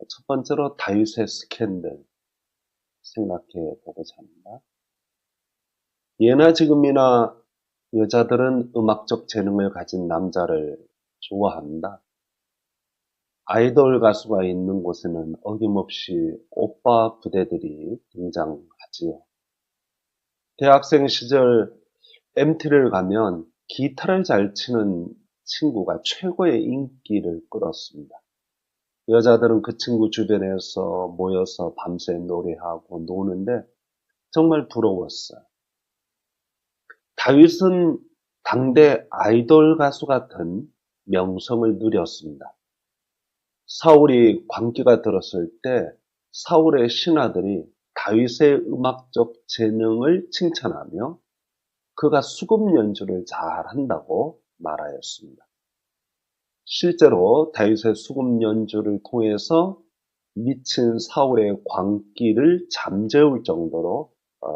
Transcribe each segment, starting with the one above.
첫 번째로 다윗의 스캔들 생각해 보고자 합니다. 예나 지금이나 여자들은 음악적 재능을 가진 남자를 좋아합니다. 아이돌 가수가 있는 곳에는 어김없이 오빠 부대들이 등장하지요. 대학생 시절 MT를 가면 기타를 잘 치는 친구가 최고의 인기를 끌었습니다. 여자들은 그 친구 주변에서 모여서 밤새 노래하고 노는데 정말 부러웠어요. 다윗은 당대 아이돌 가수 같은 명성을 누렸습니다. 사울이 광기가 들었을 때 사울의 신하들이 다윗의 음악적 재능을 칭찬하며 그가 수금 연주를 잘한다고 말하였습니다. 실제로 다윗의 수금 연주를 통해서 미친 사울의 광기를 잠재울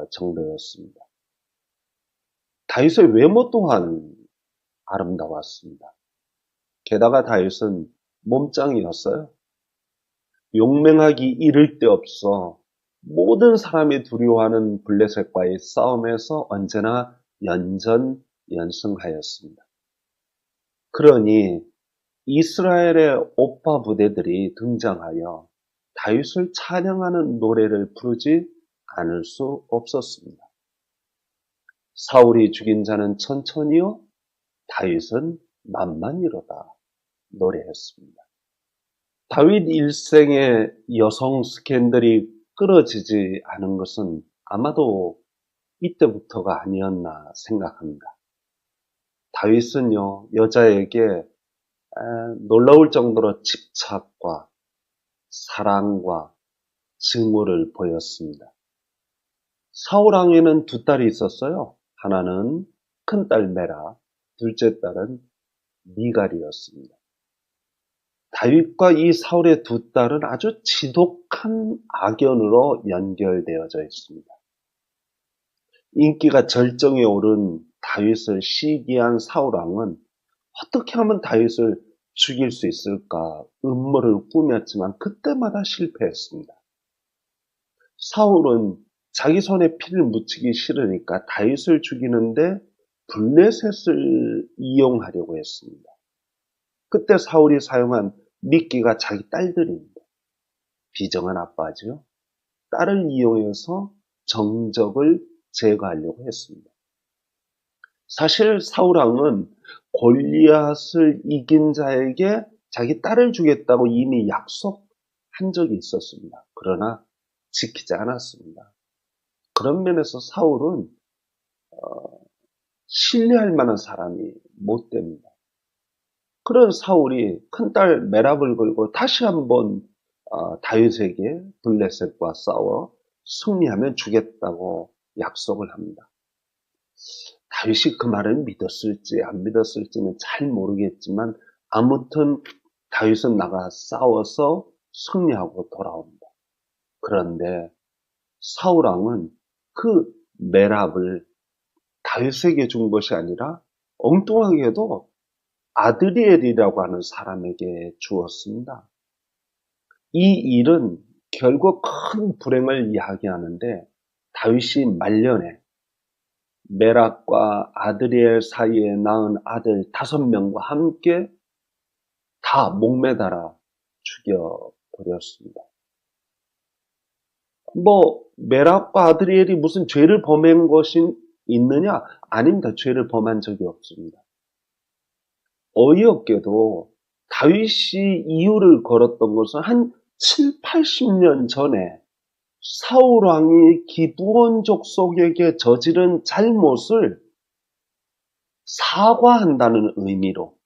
정도였습니다. 다윗의 외모 또한 아름다웠습니다. 게다가 다윗은 몸짱이었어요. 용맹하기 이를 데 없어 모든 사람이 두려워하는 블레셋과의 싸움에서 언제나 연전연승하였습니다. 그러니 이스라엘의 오빠 부대들이 등장하여 다윗을 찬양하는 노래를 부르지 않을 수 없었습니다. 사울이 죽인 자는 천천히요, 다윗은 만만히로다 노래했습니다. 다윗 일생의 여성 스캔들이 끊어지지 않은 것은 아마도 이때부터가 아니었나 생각합니다. 다윗은요, 여자에게 놀라울 정도로 집착과 사랑과 증오를 보였습니다. 사울 왕에는 두 딸이 있었어요. 하나는 큰딸 메라, 둘째 딸은 미갈이었습니다. 다윗과 이 사울의 두 딸은 아주 지독한 악연으로 연결되어져 있습니다. 인기가 절정에 오른 다윗을 시기한 사울 왕은 어떻게 하면 다윗을 죽일 수 있을까 음모를 꾸몄지만 그때마다 실패했습니다. 사울은 자기 손에 피를 묻히기 싫으니까 다윗을 죽이는데 블레셋을 이용하려고 했습니다. 그때 사울이 사용한 미끼가 자기 딸들입니다. 비정한 아빠죠. 딸을 이용해서 정적을 제거하려고 했습니다. 사실 사울 왕은 골리앗을 이긴 자에게 자기 딸을 주겠다고 이미 약속한 적이 있었습니다. 그러나 지키지 않았습니다. 그런 면에서 사울은 신뢰할 만한 사람이 못 됩니다. 그런 사울이 큰딸 메랍을 걸고 다시 한번 다윗에게 블레셋과 싸워 승리하면 주겠다고 약속을 합니다. 다윗이 그 말을 믿었을지 안 믿었을지는 잘 모르겠지만 아무튼 다윗은 나가 싸워서 승리하고 돌아옵니다. 그런데 사울 왕은 그 메랍을 다윗에게 준 것이 아니라 엉뚱하게도 아드리엘이라고 하는 사람에게 주었습니다. 이 일은 결국 큰 불행을 이야기하는데 다윗이 말년에 메락과 아드리엘 사이에 낳은 아들 5명과 함께 다 목매달아 죽여버렸습니다. 메락과 아드리엘이 무슨 죄를 범한 것이 있느냐? 아닙니다. 죄를 범한 적이 없습니다. 어이없게도 다윗이 이유를 걸었던 것은 한 7, 80년 전에 사울 왕이 기브온 족속에게 저지른 잘못을 사과한다는 의미로,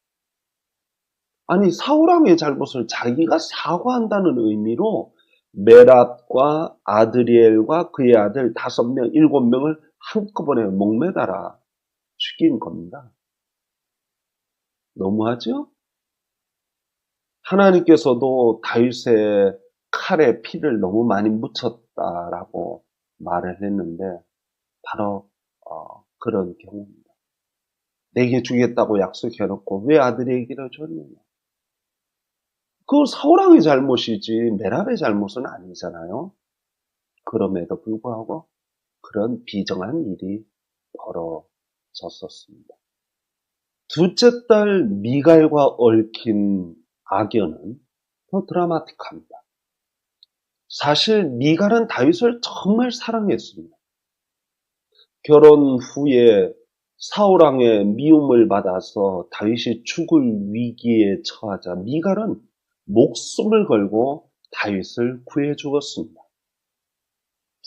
아니 사울 왕의 잘못을 자기가 사과한다는 의미로 메랍과 아드리엘과 그의 아들 5명, 7명을 한꺼번에 목매달아 죽인 겁니다. 너무하죠? 하나님께서도 다윗의 칼에 피를 너무 많이 묻혔다라고 말을 했는데 바로 그런 경우입니다. 내게 주겠다고 약속해놓고 왜 아들에게를 줬느냐? 그건 사울왕의 잘못이지 메랍의 잘못은 아니잖아요. 그럼에도 불구하고 그런 비정한 일이 벌어졌었습니다. 둘째 딸 미갈과 얽힌 악연은 더 드라마틱합니다. 사실 미갈은 다윗을 정말 사랑했습니다. 결혼 후에 사울왕의 미움을 받아서 다윗이 죽을 위기에 처하자 미갈은 목숨을 걸고 다윗을 구해 주었습니다.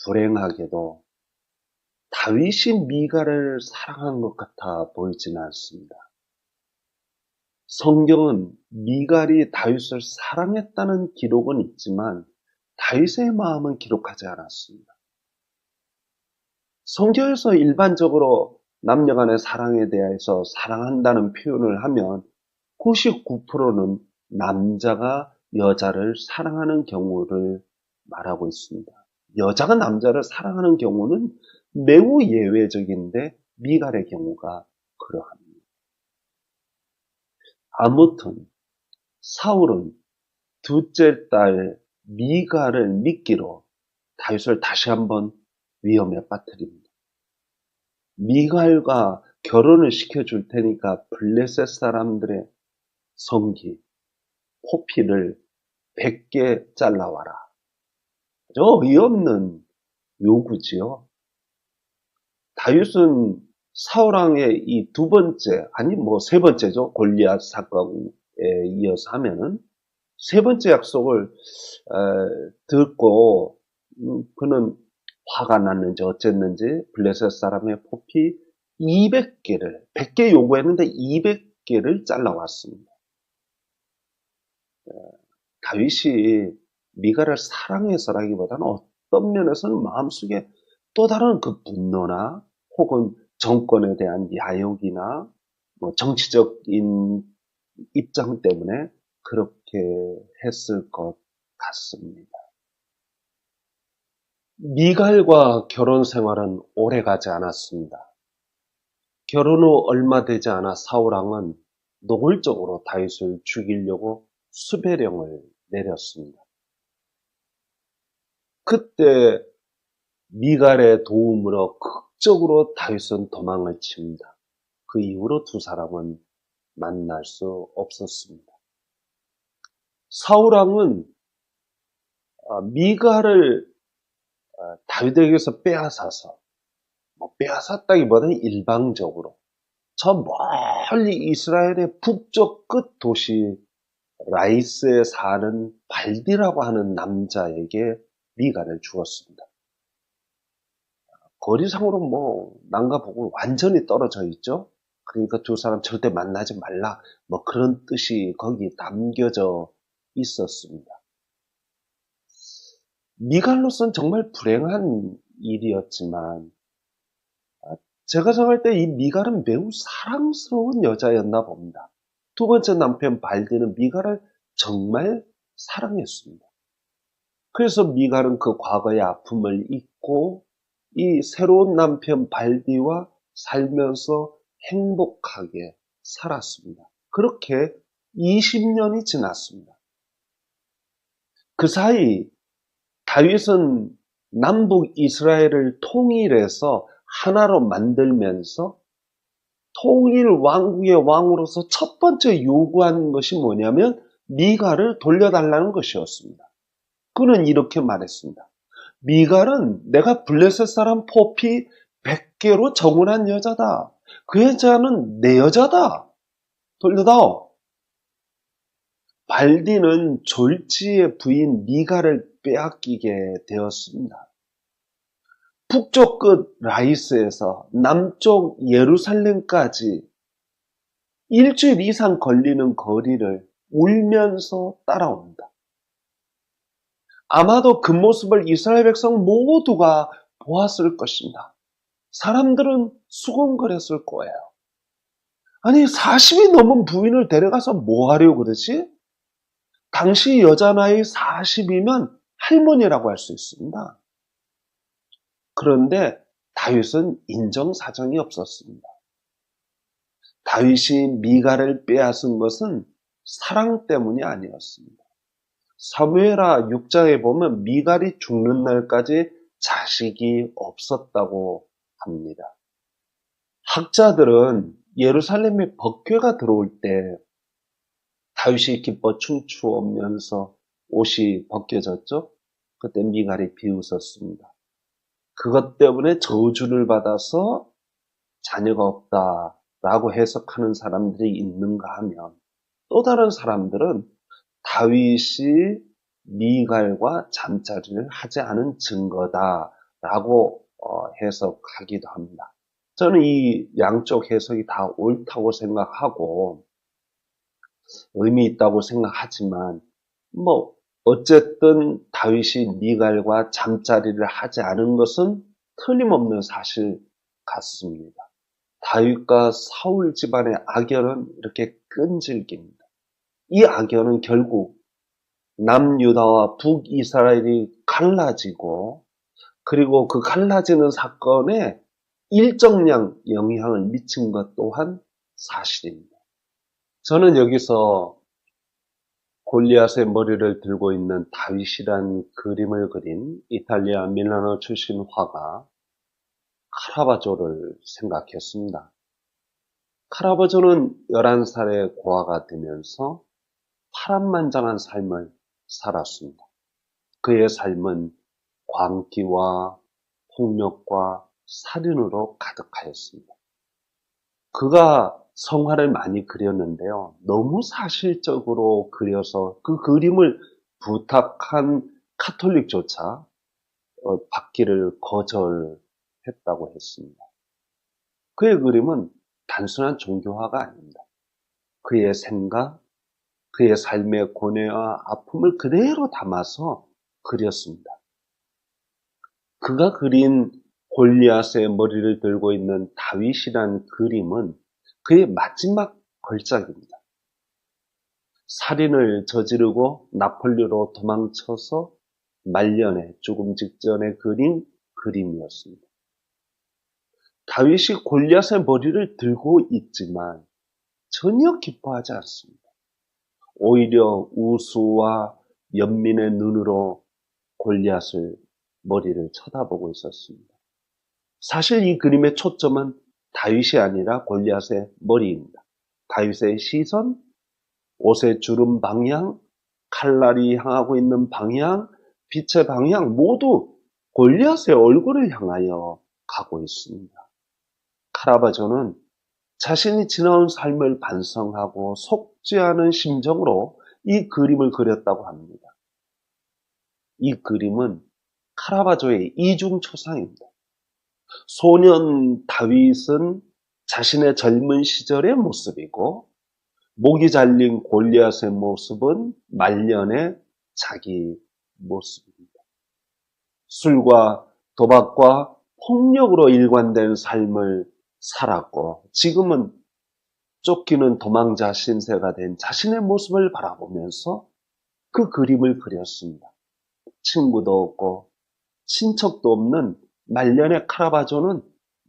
불행하게도 다윗이 미갈을 사랑한 것 같아 보이지는 않습니다. 성경은 미갈이 다윗을 사랑했다는 기록은 있지만 다윗의 마음은 기록하지 않았습니다. 성경에서 일반적으로 남녀간의 사랑에 대해서 사랑한다는 표현을 하면 99%는 남자가 여자를 사랑하는 경우를 말하고 있습니다. 여자가 남자를 사랑하는 경우는 매우 예외적인데 미갈의 경우가 그러합니다. 아무튼 사울은 둘째 딸 미갈을 미끼로 다윗을 다시 한번 위험에 빠뜨립니다. 미갈과 결혼을 시켜줄 테니까 블레셋 사람들의 성기, 포피를 100개 잘라와라. 아주 어이없는 요구지요. 다윗은 사울왕의 이 두 번째, 아니 세 번째죠. 골리앗 사건에 이어서 하면은 세 번째 약속을 듣고 그는 화가 났는지 어쨌는지 블레셋 사람의 포피 200개를 100개 요구했는데 200개를 잘라왔습니다. 다윗이 미갈을 사랑해서라기보다는 어떤 면에서는 마음속에 또 다른 그 분노나 혹은 정권에 대한 야욕이나 정치적인 입장 때문에 그렇게 했을 것 같습니다. 미갈과 결혼 생활은 오래가지 않았습니다. 결혼 후 얼마 되지 않아 사울왕은 노골적으로 다윗을 죽이려고 수배령을 내렸습니다. 그때 미갈의 도움으로 극적으로 다윗은 도망을 칩니다. 그 이후로 두 사람은 만날 수 없었습니다. 사울왕은 미갈을 다윗에게서 빼앗아서 빼앗았다기보다는 일방적으로 저 멀리 이스라엘의 북쪽 끝 도시 라이스에 사는 발디라고 하는 남자에게 미갈을 주었습니다. 거리상으로 난가 보고 완전히 떨어져 있죠. 그러니까 두 사람 절대 만나지 말라 그런 뜻이 거기 담겨져 있었습니다. 미갈로서는 정말 불행한 일이었지만 제가 생각할 때 이 미갈은 매우 사랑스러운 여자였나 봅니다. 두 번째 남편 발디는 미갈을 정말 사랑했습니다. 그래서 미갈은 그 과거의 아픔을 잊고 이 새로운 남편 발디와 살면서 행복하게 살았습니다. 그렇게 20년이 지났습니다. 그 사이 다윗은 남북 이스라엘을 통일해서 하나로 만들면서 통일 왕국의 왕으로서 첫 번째 요구한 것이 뭐냐면 미갈을 돌려달라는 것이었습니다. 그는 이렇게 말했습니다. 미갈은 내가 블레셋 사람 포피 100개로 정혼한 여자다. 그 여자는 내 여자다. 돌려다오. 발디는 졸지의 부인 미갈을 빼앗기게 되었습니다. 북쪽 끝 라이스에서 남쪽 예루살렘까지 일주일 이상 걸리는 거리를 울면서 따라옵니다. 아마도 그 모습을 이스라엘 백성 모두가 보았을 것입니다. 사람들은 수군거렸을 거예요. 아니 40이 넘은 부인을 데려가서 뭐 하려고 그러지? 당시 여자 나이 40이면 할머니라고 할 수 있습니다. 그런데 다윗은 인정사정이 없었습니다. 다윗이 미갈을 빼앗은 것은 사랑 때문이 아니었습니다. 사무엘하 6장에 보면 미갈이 죽는 날까지 자식이 없었다고 합니다. 학자들은 예루살렘에 법궤가 들어올 때 다윗이 기뻐 춤추면서 옷이 벗겨졌죠. 그때 미갈이 비웃었습니다. 그것 때문에 저주를 받아서 자녀가 없다라고 해석하는 사람들이 있는가 하면, 또 다른 사람들은 다윗이 미갈과 잠자리를 하지 않은 증거다라고 해석하기도 합니다. 저는 이 양쪽 해석이 다 옳다고 생각하고 의미 있다고 생각하지만, 어쨌든 다윗이 미갈과 잠자리를 하지 않은 것은 틀림없는 사실 같습니다. 다윗과 사울 집안의 악연은 이렇게 끈질깁니다. 이 악연은 결국 남유다와 북이스라엘이 갈라지고, 그리고 그 갈라지는 사건에 일정량 영향을 미친 것 또한 사실입니다. 저는 여기서 골리앗의 머리를 들고 있는 다윗이란 그림을 그린 이탈리아 밀라노 출신 화가 카라바조를 생각했습니다. 카라바조는 11살에 고아가 되면서 파란만장한 삶을 살았습니다. 그의 삶은 광기와 폭력과 살인으로 가득하였습니다. 그가 성화를 많이 그렸는데요. 너무 사실적으로 그려서 그 그림을 부탁한 카톨릭조차 받기를 거절했다고 했습니다. 그의 그림은 단순한 종교화가 아닙니다. 그의 생각, 그의 삶의 고뇌와 아픔을 그대로 담아서 그렸습니다. 그가 그린 골리앗의 머리를 들고 있는 다윗이란 그림은 그의 마지막 걸작입니다. 살인을 저지르고 나폴리로 도망쳐서 말년에 죽음 직전에 그린 그림이었습니다. 다윗이 골리앗의 머리를 들고 있지만 전혀 기뻐하지 않습니다. 오히려 우수와 연민의 눈으로 골리앗을 머리를 쳐다보고 있었습니다. 사실 이 그림의 초점은 다윗이 아니라 골리앗의 머리입니다. 다윗의 시선, 옷의 주름 방향, 칼날이 향하고 있는 방향, 빛의 방향 모두 골리앗의 얼굴을 향하여 가고 있습니다. 카라바조는 자신이 지나온 삶을 반성하고 속지 않은 심정으로 이 그림을 그렸다고 합니다. 이 그림은 카라바조의 이중초상입니다. 소년 다윗은 자신의 젊은 시절의 모습이고, 목이 잘린 골리앗의 모습은 말년의 자기 모습입니다. 술과 도박과 폭력으로 일관된 삶을 살았고, 지금은 쫓기는 도망자 신세가 된 자신의 모습을 바라보면서 그 그림을 그렸습니다. 친구도 없고 친척도 없는 말년의 카라바조는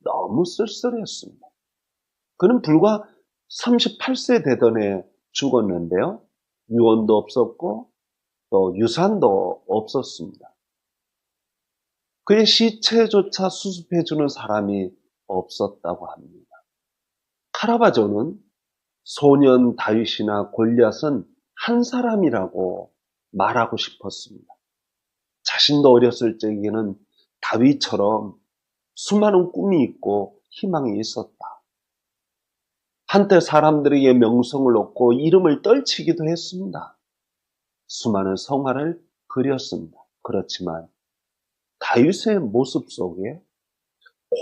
너무 쓸쓸했습니다. 그는 불과 38세 되던 해 죽었는데요. 유언도 없었고 또 유산도 없었습니다. 그의 시체조차 수습해주는 사람이 없었다고 합니다. 카라바조는 소년 다윗이나 골리앗은 한 사람이라고 말하고 싶었습니다. 자신도 어렸을 적에는 다윗처럼 수많은 꿈이 있고 희망이 있었다. 한때 사람들에게 명성을 얻고 이름을 떨치기도 했습니다. 수많은 성화를 그렸습니다. 그렇지만 다윗의 모습 속에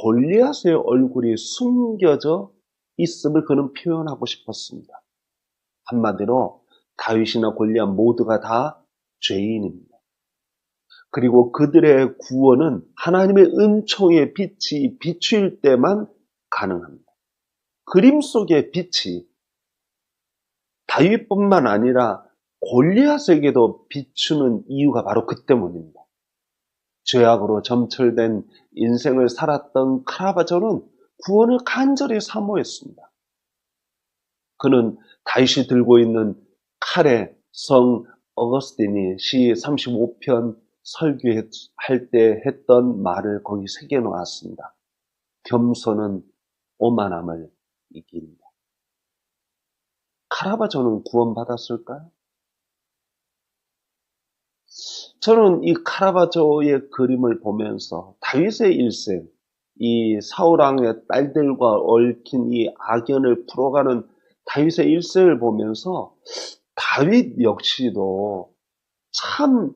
골리앗의 얼굴이 숨겨져 있음을 그는 표현하고 싶었습니다. 한마디로 다윗이나 골리앗 모두가 다 죄인입니다. 그리고 그들의 구원은 하나님의 은총의 빛이 비추일 때만 가능합니다. 그림 속의 빛이 다윗뿐만 아니라 골리앗에게도 비추는 이유가 바로 그 때문입니다. 죄악으로 점철된 인생을 살았던 카라바조는 구원을 간절히 사모했습니다. 그는 다윗이 들고 있는 칼에 성 어거스틴이 시 35편 설교할 때 했던 말을 거기 새겨놓았습니다. 겸손은 오만함을 이긴다. 카라바조는 구원받았을까요? 저는 이 카라바조의 그림을 보면서 다윗의 일생, 이 사울왕의 딸들과 얽힌 이 악연을 풀어가는 다윗의 일생을 보면서 다윗 역시도 참